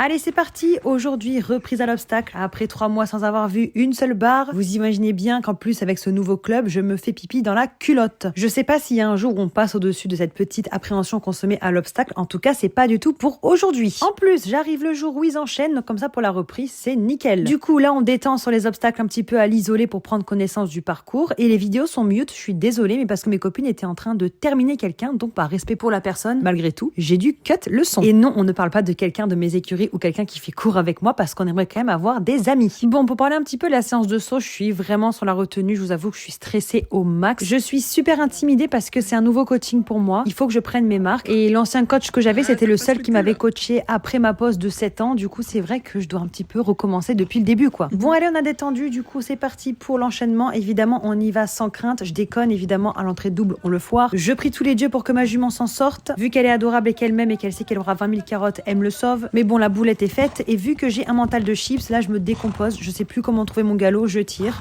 Allez, c'est parti. Aujourd'hui, reprise à l'obstacle. Après 3 mois sans avoir vu une seule barre. Vous imaginez bien qu'en plus, avec ce nouveau club, je me fais pipi dans la culotte. Je sais pas s'il y a un jour où on passe au-dessus de cette petite appréhension qu'on se met à l'obstacle. En tout cas, c'est pas du tout pour aujourd'hui. En plus, j'arrive le jour où ils enchaînent. Donc comme ça, pour la reprise, c'est nickel. Du coup, là, on détend sur les obstacles un petit peu à l'isolé pour prendre connaissance du parcours. Et les vidéos sont mute. Je suis désolée, mais parce que mes copines étaient en train de terminer quelqu'un. Donc, par respect pour la personne, malgré tout, j'ai dû cut le son. Et non, on ne parle pas de quelqu'un de mes écuries ou quelqu'un qui fait cours avec moi parce qu'on aimerait quand même avoir des amis. Bon, pour parler un petit peu de la séance de saut, je suis vraiment sur la retenue. Je vous avoue que je suis stressée au max. Je suis super intimidée parce que c'est un nouveau coaching pour moi. Il faut que je prenne mes marques. Et l'ancien coach que j'avais, c'était le seul qui m'avait coaché après ma pause de 7 ans. Du coup, c'est vrai que je dois un petit peu recommencer depuis le début, quoi. Bon, allez, on a détendu. Du coup, c'est parti pour l'enchaînement. Évidemment, on y va sans crainte. Je déconne, évidemment, à l'entrée double, on le foire. Je prie tous les dieux pour que ma jument s'en sorte. Vu qu'elle est adorable et qu'elle m'aime et qu'elle sait qu'elle aura 20 000 carottes, elle me le sauve. Mais bon, la boulette est faite. Et vu que j'ai un mental de chips, là, je me décompose. Je sais plus comment trouver mon galop. Je tire.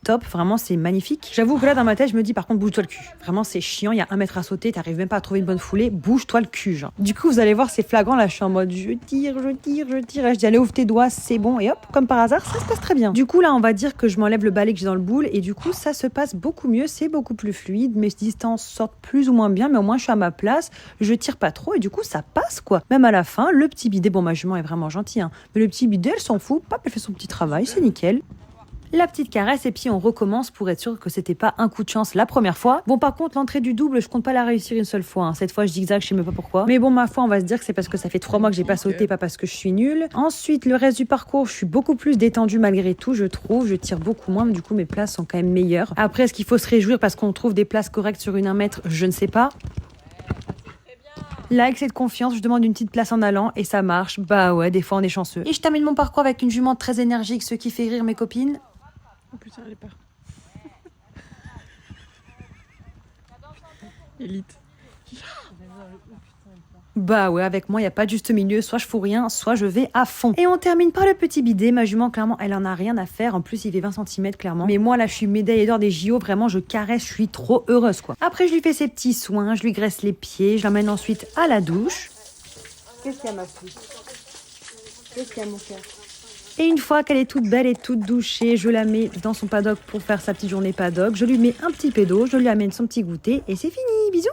Top, vraiment c'est magnifique. J'avoue que là dans ma tête je me dis par contre bouge-toi le cul. Vraiment c'est chiant, il y a 1 mètre à sauter, t'arrives même pas à trouver une bonne foulée, bouge-toi le cul genre. Du coup vous allez voir c'est flagrant, là je suis en mode je tire, et je dis allez ouvre tes doigts, c'est bon et hop, comme par hasard ça se passe très bien. Du coup là on va dire que je m'enlève le balai que j'ai dans le boule et du coup ça se passe beaucoup mieux, c'est beaucoup plus fluide, mes distances sortent plus ou moins bien mais au moins je suis à ma place, je tire pas trop et du coup ça passe quoi. Même à la fin, le petit bidet, bon ma jument est vraiment gentille hein, mais le petit bidet elle s'en fout, pap elle fait son petit travail, c'est nickel. La petite caresse et puis on recommence pour être sûr que c'était pas un coup de chance la première fois. Bon par contre l'entrée du double je compte pas la réussir une seule fois hein. Cette fois je zigzag, je sais même pas pourquoi. Mais bon ma foi on va se dire que c'est parce que ça fait 3 mois que j'ai pas sauté, pas parce que je suis nulle. Ensuite le reste du parcours je suis beaucoup plus détendue malgré tout je trouve. Je tire beaucoup moins mais du coup mes places sont quand même meilleures. Après est-ce qu'il faut se réjouir parce qu'on trouve des places correctes sur une 1 mètre, je ne sais pas. Là, avec cette confiance, je demande une petite place en allant et ça marche. Bah ouais, des fois on est chanceux. Et je termine mon parcours avec une jument très énergique, ce qui fait rire mes copines. Oh putain, elle est pas. Élite. Bah ouais, avec moi, il n'y a pas de juste milieu. Soit je fous rien, soit je vais à fond. Et on termine par le petit bidet. Ma jument, clairement, elle en a rien à faire. En plus, il fait 20 cm, clairement. Mais moi, là, je suis médaillée d'or des JO. Vraiment, je caresse, je suis trop heureuse, quoi. Après, je lui fais ses petits soins. Je lui graisse les pieds. Je l'emmène ensuite à la douche. Qu'est-ce qu'il y a, ma fille? Qu'est-ce qu'il y a, mon cœur? Et une fois qu'elle est toute belle et toute douchée, je la mets dans son paddock pour faire sa petite journée paddock. Je lui mets un petit pédo, je lui amène son petit goûter et c'est fini. Bisous!